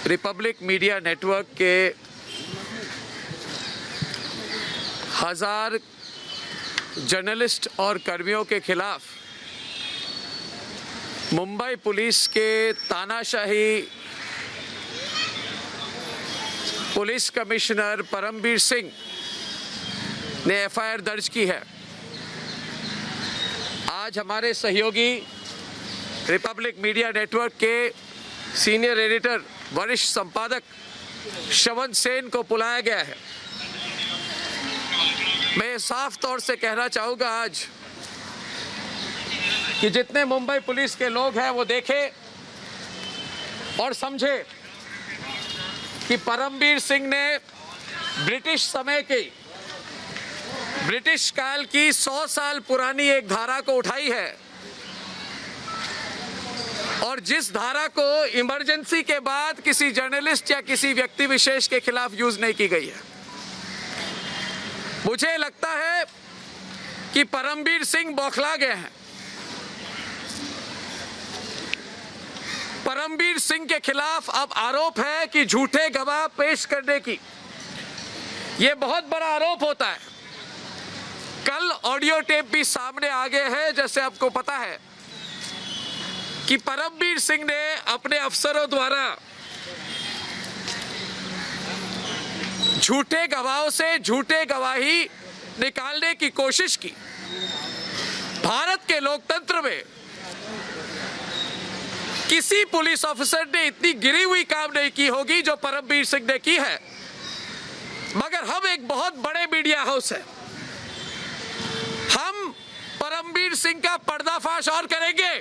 Republic media network के 1000 journalist और कर्मियों के खिलाफ मुंबई पुलिस के तानाशाही पुलिस कमिश्नर परमबीर सिंह ने एफआईआर दर्ज की है। आज हमारे सहयोगी रिपब्लिक मीडिया नेटवर्क के सीनियर एडिटर वरिष्ठ संपादक श्रवण सेन को बुलाया गया है। मैं साफ तौर से कहना चाहूँगा आज कि जितने मुंबई पुलिस के लोग हैं वो देखें और समझे कि परमबीर सिंह ने ब्रिटिश समय की ब्रिटिश काल की 100 साल पुरानी एक धारा को उठाई है और जिस धारा को इमरजेंसी के बाद किसी जर्नलिस्ट या किसी व्यक्ति विशेष के खिलाफ यूज नहीं की गई है। मुझे लगता है कि परमबीर सिंह बौखला गए हैं। परमबीर सिंह के खिलाफ अब आरोप है कि झूठे गवाह पेश करने की। यह बहुत बड़ा आरोप होता है। कल ऑडियो टेप भी सामने आ गए हैं। जैसे आपको पता है कि परमबीर सिंह ने अपने अफसरों द्वारा झूठे गवाहों से झूठे गवाही निकालने की कोशिश की। भारत के लोकतंत्र में किसी पुलिस ऑफिसर ने इतनी गिरी हुई काम नहीं की होगी जो परमबीर सिंह ने की है। मगर हम एक बहुत बड़े मीडिया हाउस है। हम परमबीर सिंह का पर्दाफाश और करेंगे।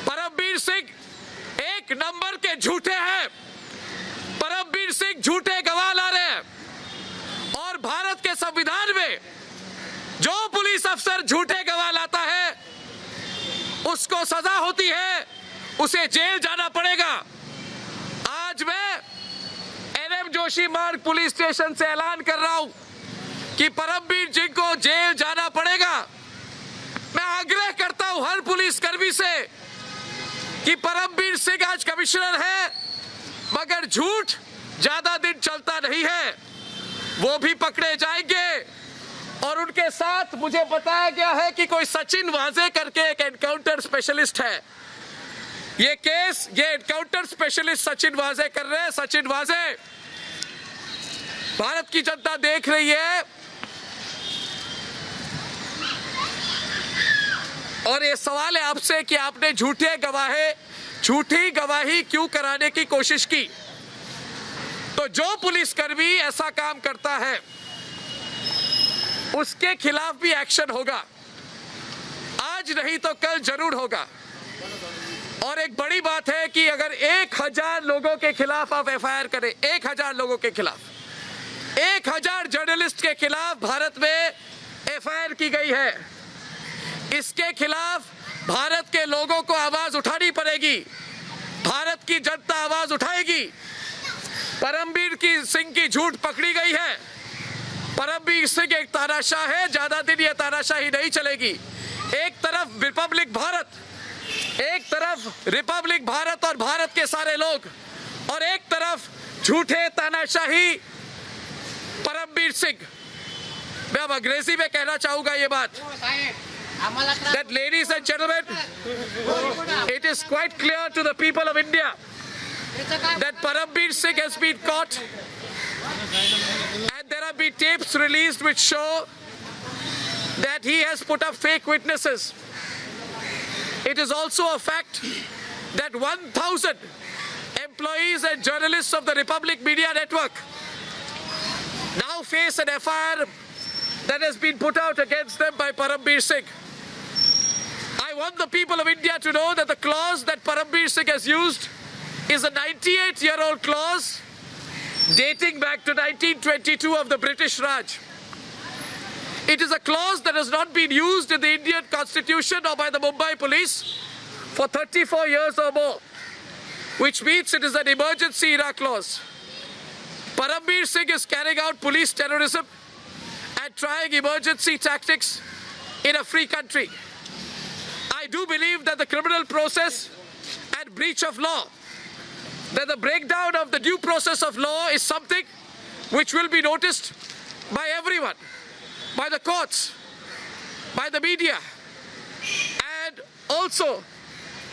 परमबीर सिंह एक नंबर के झूठे हैं। परमबीर सिंह झूठे गवाह ला रहे हैं और भारत के संविधान में जो पुलिस अफसर झूठे गवाह लाता है उसको सजा होती है, उसे जेल जाना पड़ेगा। आज मैं एनएम जोशी मार्ग पुलिस स्टेशन से ऐलान कर रहा हूं कि परमबीर सिंह को जेल जाना पड़ेगा। मैं आग्रह करता हूं हर पुलिसकर्मी से कि परमबीर सिंह आज कमिश्नर है मगर झूठ ज्यादा दिन चलता नहीं है, वो भी पकड़े जाएंगे। और उनके साथ मुझे बताया गया है कि कोई सचिन वाजे करके एक एनकाउंटर स्पेशलिस्ट है। ये केस ये एनकाउंटर स्पेशलिस्ट सचिन वाजे कर रहे हैं। सचिन वाजे, भारत की जनता देख रही है और ये सवाल है आपसे कि आपने झूठी गवाही क्यों कराने की कोशिश की। तो जो पुलिसकर्मी ऐसा काम करता है उसके खिलाफ भी एक्शन होगा। आज नहीं तो कल जरूर होगा। और एक बड़ी बात है कि अगर 1000 लोगों के खिलाफ आप एफआईआर करें, 1000 लोगों के खिलाफ, 1000 जर्नलिस्ट के खिलाफ भारत में एफआईआर की गई है। इसके खिलाफ भारत के लोगों को आवाज उठानी पड़ेगी। भारत की जनता आवाज उठाएगी। परमबीर सिंह की झूठ पकड़ी गई है। परमबीर सिंह एक तानाशाह है। ज्यादा दिन ये तानाशाही नहीं चलेगी। एक तरफ रिपब्लिक भारत और भारत के सारे लोग और एक तरफ झूठे तानाशाही परमबीर सिंह। मैं अब अंग्रेजी में कहना चाहूंगा ये बात। That, ladies and gentlemen, it is quite clear to the people of India that Parambir Singh has been caught, and there have been tapes released which show that he has put up fake witnesses. It is also a fact that 1,000 employees and journalists of the Republic Media Network now face an FIR that has been put out against them by Parambir Singh. I want the people of India to know that the clause that Parambir Singh has used is a 98-year-old clause dating back to 1922 of the British Raj. It is a clause that has not been used in the Indian Constitution or by the Mumbai Police for 34 years or more, which means it is an emergency era clause. Parambir Singh is carrying out police terrorism and trying emergency tactics in a free country. I do believe that the criminal process and breach of law that the the breakdown of the due process of law is something which will be noticed by everyone, by the courts, by the media, and also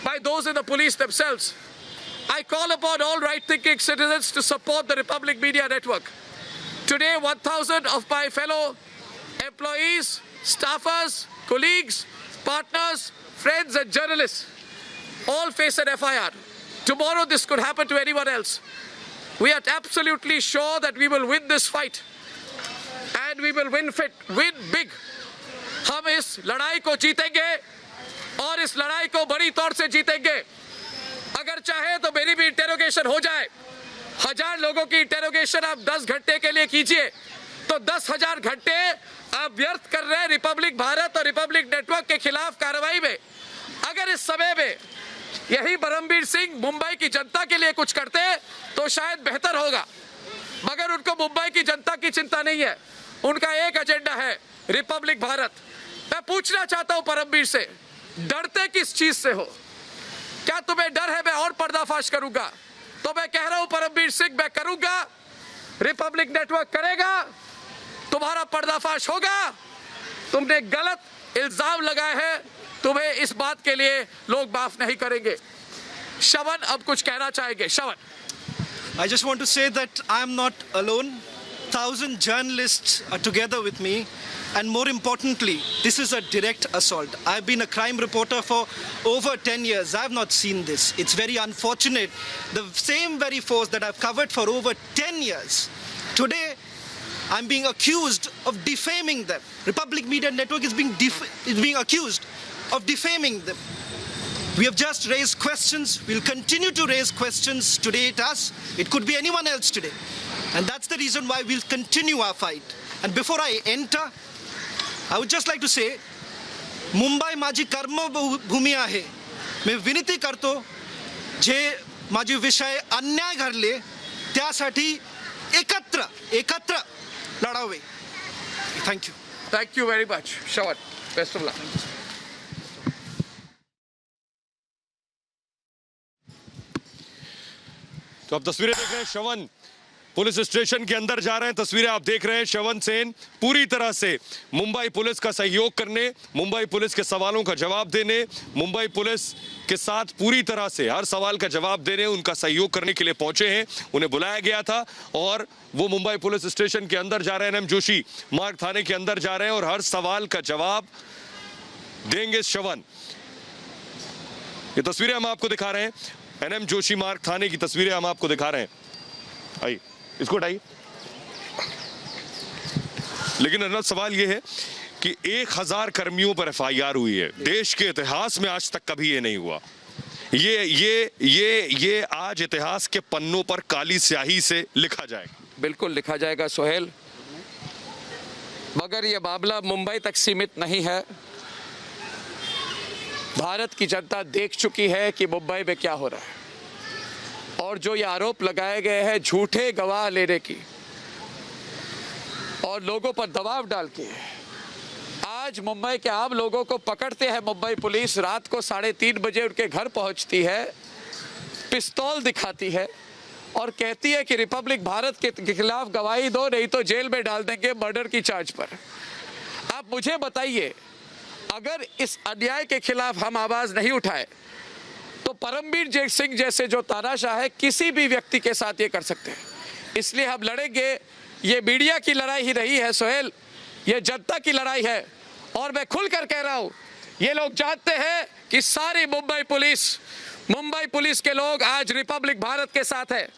by those in the police themselves. I call upon all right-thinking citizens to support the Republic Media Network. Today, 1,000 of my fellow employees, staffers, colleagues, partners, friends and journalists all face an FIR. Tomorrow this could happen to anyone else. We are absolutely sure that we will win this fight and we will win big. हम इस लड़ाई को जीतेंगे और इस लड़ाई को बड़ी तौर से जीतेंगे। अगर चाहे तो मेरी भी इंटेरोगेशन हो जाए। 1000 लोगों की इंटेरोगेशन आप 10 घंटे के लिए कीजिए तो 10,000 घंटे आप व्यर्थ कर रहे हैं रिपब्लिक भारत और रिपब्लिक नेटवर्क के खिलाफ कार्रवाई में। अगर इस समय में यही परमबीर सिंह मुंबई की जनता के लिए कुछ करते तो शायद बेहतर होगा, मगर उनको मुंबई की जनता की चिंता नहीं है। उनका एक एजेंडा है, रिपब्लिक भारत। मैं पूछना चाहता हूं परमबीर से, डरते किस चीज से हो? क्या तुम्हें डर है मैं और पर्दाफाश करूंगा? तो मैं कह रहा हूं परमबीर सिंह, मैं करूंगा, रिपब्लिक नेटवर्क करेगा, तुम्हारा पर्दाफाश होगा। तुमने गलत इल्जाम लगाए हैं, तुम्हें इस बात के लिए लोग माफ नहीं करेंगे। श्रवण अब कुछ कहना चाहेंगे। श्रवण, I just want to say that I am not alone. 1,000 journalists are together with me, and more importantly, this is a direct assault. I've been a crime reporter for over 10 years. I have not seen this. It's very unfortunate. The same very force that I've covered for over 10 years, today I'm being accused of defaming them. Republic Media Network is being accused of defaming them. We have just raised questions. We'll continue to raise questions. Today it us. It could be anyone else today. And that's the reason why we'll continue our fight. And before I enter, I would just like to say, Mumbai माझी कर्मभूमी आहे. मी विनंती करतो, जे माझे विषय अन्याय घडले त्यासाठी एकत्र लढावे. Thank you. Thank you very much. Shravan, best of luck. तो आप तस्वीरें देख रहे हैं, श्रवण पुलिस स्टेशन के अंदर जा रहे हैं। तस्वीरें आप देख रहे हैं, श्रवण सेन पूरी तरह से मुंबई पुलिस का सहयोग करने, मुंबई पुलिस के सवालों का जवाब देने, मुंबई पुलिस के साथ पूरी तरह से हर सवाल का जवाब देने, उनका सहयोग करने के लिए पहुंचे हैं। उन्हें बुलाया गया था और वो मुंबई पुलिस स्टेशन के अंदर जा रहे हैं, एनएम जोशी मार्ग थाने के अंदर जा रहे हैं और हर सवाल का जवाब देंगे श्रवण। ये तस्वीरें हम आपको दिखा रहे हैं, एनएम जोशी मार्ग थाने की तस्वीरें हम आपको दिखा रहे हैं। आइए, इसको हटाइए। लेकिन अनंत सवाल यह है कि 1000 कर्मियों पर एफआईआर हुई है। देश के इतिहास में आज तक कभी ये नहीं हुआ। ये आज इतिहास के पन्नों पर काली स्याही से लिखा जाएगा। बिल्कुल लिखा जाएगा सोहेल, मगर यह मामला मुंबई तक सीमित नहीं है। भारत की जनता देख चुकी है कि मुंबई में क्या हो रहा है, और जो ये आरोप लगाए गए हैं झूठे गवाह लेने की और लोगों पर दबाव डाल के, आज मुंबई के आम लोगों को पकड़ते हैं मुंबई पुलिस। रात को 3:30 बजे उनके घर पहुंचती है, पिस्तौल दिखाती है और कहती है कि रिपब्लिक भारत के खिलाफ गवाही दो, नहीं तो जेल में डाल देंगे मर्डर की चार्ज पर। आप मुझे बताइए, अगर इस अन्याय के खिलाफ हम आवाज नहीं उठाए तो परमबीर सिंह जैसे जो तानाशाह है किसी भी व्यक्ति के साथ ये कर सकते हैं। इसलिए हम लड़ेंगे। ये मीडिया की लड़ाई ही नहीं है सोहेल, ये जनता की लड़ाई है। और मैं खुलकर कह रहा हूं, ये लोग जानते हैं कि सारी मुंबई पुलिस के लोग आज रिपब्लिक भारत के साथ है।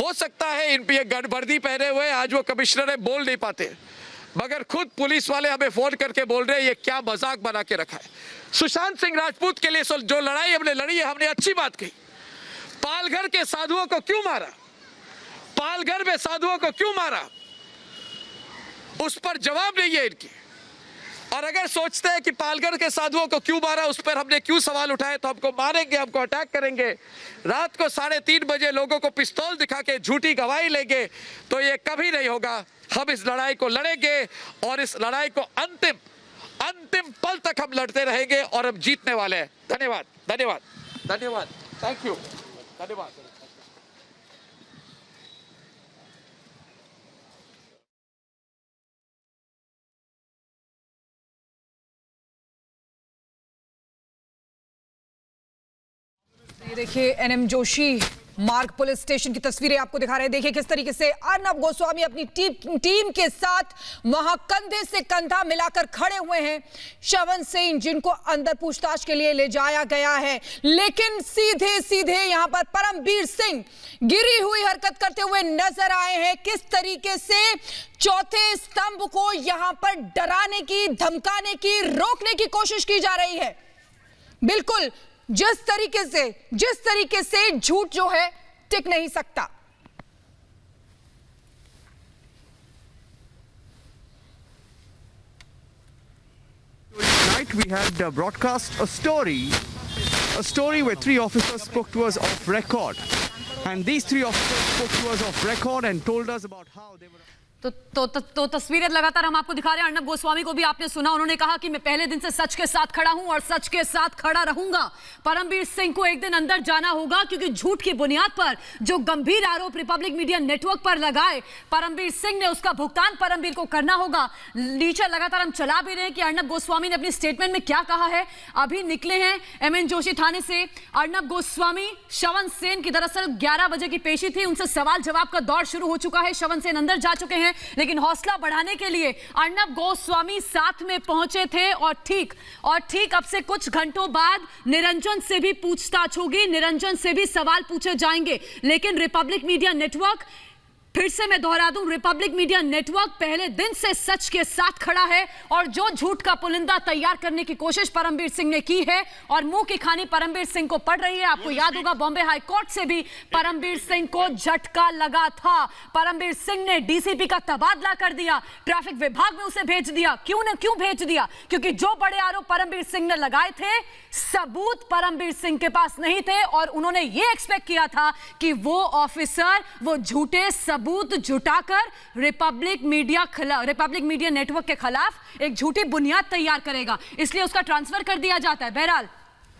हो सकता है इन पे वर्दी पहने हुए आज वो कमिश्नर है, बोल नहीं पाते, मगर खुद पुलिस वाले हमें फोन करके बोल रहे हैं ये क्या मजाक बना के रखा है। सुशांत सिंह राजपूत के लिए जो लड़ाई हमने लड़ी है, हमने अच्छी बात कही। पालघर के साधुओं को क्यों मारा, पालघर में साधुओं को क्यों मारा, उस पर जवाब नहीं है इनकी। और अगर सोचते हैं कि पालघर के साधुओं को क्यों मारा, उस पर हमने क्यों सवाल उठाए, तो हमको मारेंगे, हमको अटैक करेंगे, रात को 3:30 बजे लोगों को पिस्तौल दिखा के झूठी गवाही लेंगे, तो ये कभी नहीं होगा। हम इस लड़ाई को लड़ेंगे और इस लड़ाई को अंतिम पल तक हम लड़ते रहेंगे और हम जीतने वाले हैं। धन्यवाद, धन्यवाद, धन्यवाद, थैंक यू, धन्यवाद। देखिए एनएम जोशी मार्ग पुलिस स्टेशन की तस्वीरें आपको दिखा रहे हैं। देखिए किस तरीके से अर्नब गोस्वामी अपनी टीम के साथ वहां कंधे से कंधा मिलाकर खड़े हुए हैं। श्रवण सिंह जिनको अंदर पूछताछ के लिए ले जाया गया है, लेकिन सीधे सीधे यहां पर परमबीर सिंह गिरी हुई हरकत करते हुए नजर आए हैं। किस तरीके से चौथे स्तंभ को यहां पर डराने की, धमकाने की, रोकने की कोशिश की जा रही है। बिल्कुल जिस तरीके से झूठ जो है टिक नहीं सकता। Tonight we had broadcast a story where three officers spoke to us off record, and these three officers spoke to us off record and told us about how they were. तो तस्वीरें लगातार हम आपको दिखा रहे हैं। अर्नब गोस्वामी को भी आपने सुना, उन्होंने कहा कि मैं पहले दिन से सच के साथ खड़ा हूं और सच के साथ खड़ा रहूंगा। परमबीर सिंह को एक दिन अंदर जाना होगा, क्योंकि झूठ की बुनियाद पर जो गंभीर आरोप रिपब्लिक मीडिया नेटवर्क पर लगाए परमबीर सिंह ने, उसका भुगतान परमबीर को करना होगा। नीचे लगातार हम चला भी रहे हैं कि अर्नब गोस्वामी ने अपनी स्टेटमेंट में क्या कहा है। अभी निकले हैं एमएन जोशी थाने से अर्नब गोस्वामी। श्रवण सेन की दरअसल 11 बजे की पेशी थी, उनसे सवाल जवाब का दौर शुरू हो चुका है। श्रवण सेन अंदर जा चुके हैं, लेकिन हौसला बढ़ाने के लिए अर्नब गोस्वामी साथ में पहुंचे थे। और ठीक अब से कुछ घंटों बाद निरंजन से भी पूछताछ होगी, निरंजन से भी सवाल पूछे जाएंगे। लेकिन रिपब्लिक मीडिया नेटवर्क, फिर से मैं दोहरा दूं, रिपब्लिक मीडिया नेटवर्क पहले दिन से सच के साथ खड़ा है और जो झूठ का पुलिंदा तैयार करने की कोशिश परमबीर सिंह ने की है और मुंह की खानी परमबीर सिंह को पड़ रही है। आपको याद होगा बॉम्बे हाई कोर्ट से भी परमबीर सिंह को झटका लगा था। परमबीर सिंह ने डीसीपी का तबादला कर दिया, ट्रैफिक विभाग में उसे भेज दिया। क्यों भेज दिया? क्योंकि जो बड़े आरोप परमबीर सिंह ने लगाए थे, सबूत परमबीर सिंह के पास नहीं थे और उन्होंने यह एक्सपेक्ट किया था कि वो ऑफिसर वो झूठे सबूत जुटाकर रिपब्लिक मीडिया नेटवर्क के खिलाफ एक झूठी बुनियाद तैयार करेगा, इसलिए उसका ट्रांसफर कर दिया जाता है। बहरहाल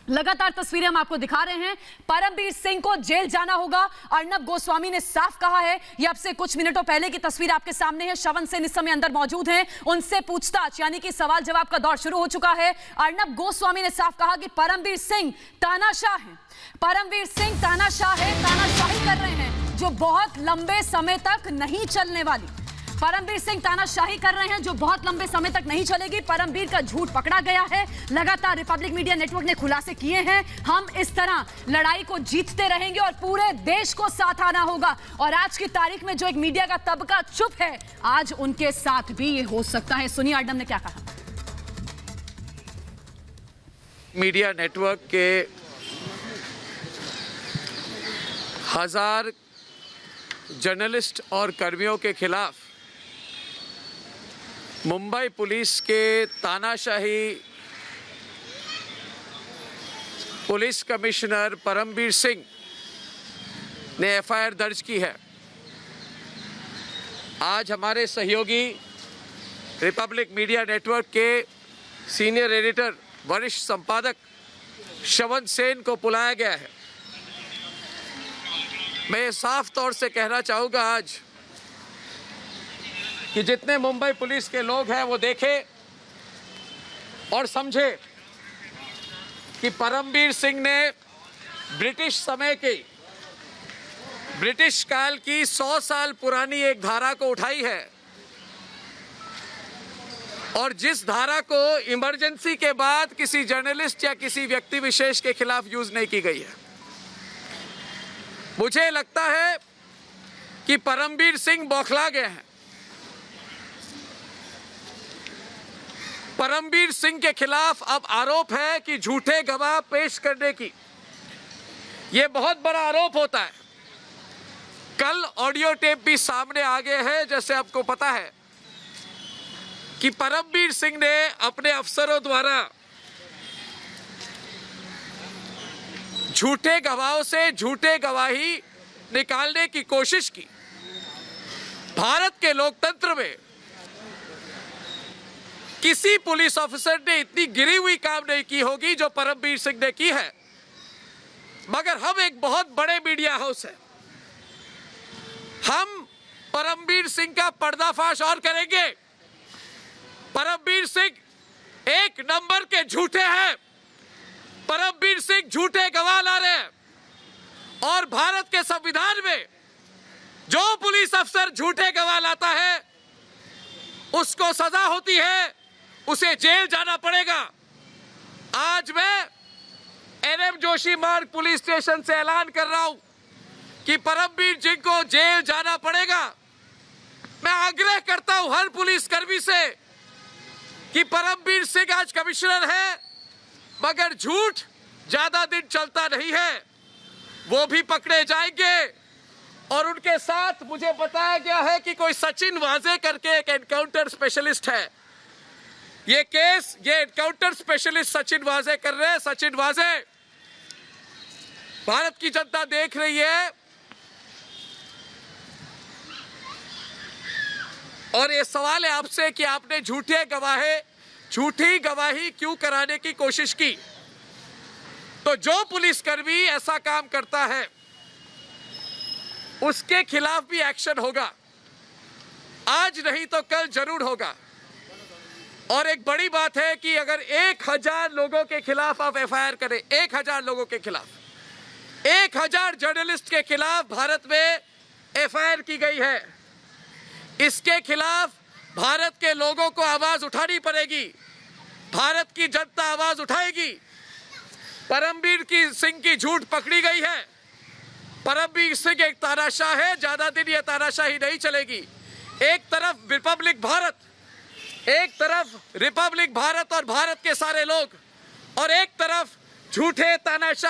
लगातार तस्वीरें हम आपको दिखा रहे हैं। परमबीर सिंह को जेल जाना होगा, अर्नब गोस्वामी ने साफ कहा है। यह अब से कुछ मिनटों पहले की तस्वीर आपके सामने है। श्रवण सिंह इस समय अंदर मौजूद हैं, उनसे पूछताछ यानी कि सवाल जवाब का दौर शुरू हो चुका है। अर्नब गोस्वामी ने साफ कहा कि परमबीर सिंह तानाशाह हैं, परमबीर सिंह तानाशाह है, तानाशाही कर रहे हैं जो बहुत लंबे समय तक नहीं चलने वाली। परमबीर सिंह तानाशाही कर रहे हैं जो बहुत लंबे समय तक नहीं चलेगी। परमबीर का झूठ पकड़ा गया है, लगातार रिपब्लिक मीडिया नेटवर्क ने खुलासे किए हैं। हम इस तरह लड़ाई को जीतते रहेंगे और पूरे देश को साथ आना होगा। और आज की तारीख में जो एक मीडिया का तबका चुप है, आज उनके साथ भी ये हो सकता है। सुनिए अर्नब ने क्या कहा। मीडिया नेटवर्क के 1000 जर्नलिस्ट और कर्मियों के खिलाफ मुंबई पुलिस के तानाशाही पुलिस कमिश्नर परमबीर सिंह ने एफआईआर दर्ज की है। आज हमारे सहयोगी रिपब्लिक मीडिया नेटवर्क के सीनियर एडिटर, वरिष्ठ संपादक श्रवण सेन को बुलाया गया है। मैं साफ तौर से कहना चाहूँगा आज कि जितने मुंबई पुलिस के लोग हैं वो देखें और समझे कि परमबीर सिंह ने ब्रिटिश काल की 100 साल पुरानी एक धारा को उठाई है और जिस धारा को इमरजेंसी के बाद किसी जर्नलिस्ट या किसी व्यक्ति विशेष के खिलाफ यूज नहीं की गई है। मुझे लगता है कि परमबीर सिंह बौखला गए हैं। परमबीर सिंह के खिलाफ अब आरोप है कि झूठे गवाह पेश करने की। यह बहुत बड़ा आरोप होता है। कल ऑडियो टेप भी सामने आ गए हैं, जैसे आपको पता है कि परमबीर सिंह ने अपने अफसरों द्वारा झूठे गवाहों से झूठे गवाही निकालने की कोशिश की। भारत के लोकतंत्र में किसी पुलिस ऑफिसर ने इतनी गिरी हुई काम नहीं की होगी जो परमबीर सिंह ने की है। मगर हम एक बहुत बड़े मीडिया हाउस है, हम परमबीर सिंह का पर्दाफाश और करेंगे। परमबीर सिंह एक नंबर के झूठे हैं। परमबीर सिंह झूठे गवाह ला रहे हैं। और भारत के संविधान में जो पुलिस अफसर झूठे गवाह लाता है उसको सजा होती है, उसे जेल जाना पड़ेगा। आज मैं एनएम जोशी मार्ग पुलिस स्टेशन से ऐलान कर रहा हूं कि परमवीर सिंह को जेल जाना पड़ेगा। मैं आग्रह करता हूं हर पुलिसकर्मी से कि परमवीर सिंह आज कमिश्नर है, मगर झूठ ज्यादा दिन चलता नहीं है, वो भी पकड़े जाएंगे। और उनके साथ मुझे बताया गया है कि कोई सचिन वाजे करके एक एनकाउंटर स्पेशलिस्ट है। ये केस ये एनकाउंटर स्पेशलिस्ट सचिन वाजे कर रहे हैं। सचिन वाजे, भारत की जनता देख रही है और ये सवाल है आपसे कि आपने झूठी गवाही क्यों कराने की कोशिश की। तो जो पुलिसकर्मी ऐसा काम करता है उसके खिलाफ भी एक्शन होगा, आज नहीं तो कल जरूर होगा। और एक बड़ी बात है कि अगर 1000 लोगों के खिलाफ आप एफआईआर करें, 1000 लोगों के खिलाफ, 1000 जर्नलिस्ट के खिलाफ भारत में एफआईआर की गई है, इसके खिलाफ भारत के लोगों को आवाज उठानी पड़ेगी, भारत की जनता आवाज उठाएगी। परमवीर सिंह की झूठ पकड़ी गई है। परमवीर सिंह एक तानाशाह है, ज्यादा दिन ये तानाशाही नहीं चलेगी। एक तरफ रिपब्लिक भारत और भारत के सारे लोग, और एक तरफ झूठे तानाशाह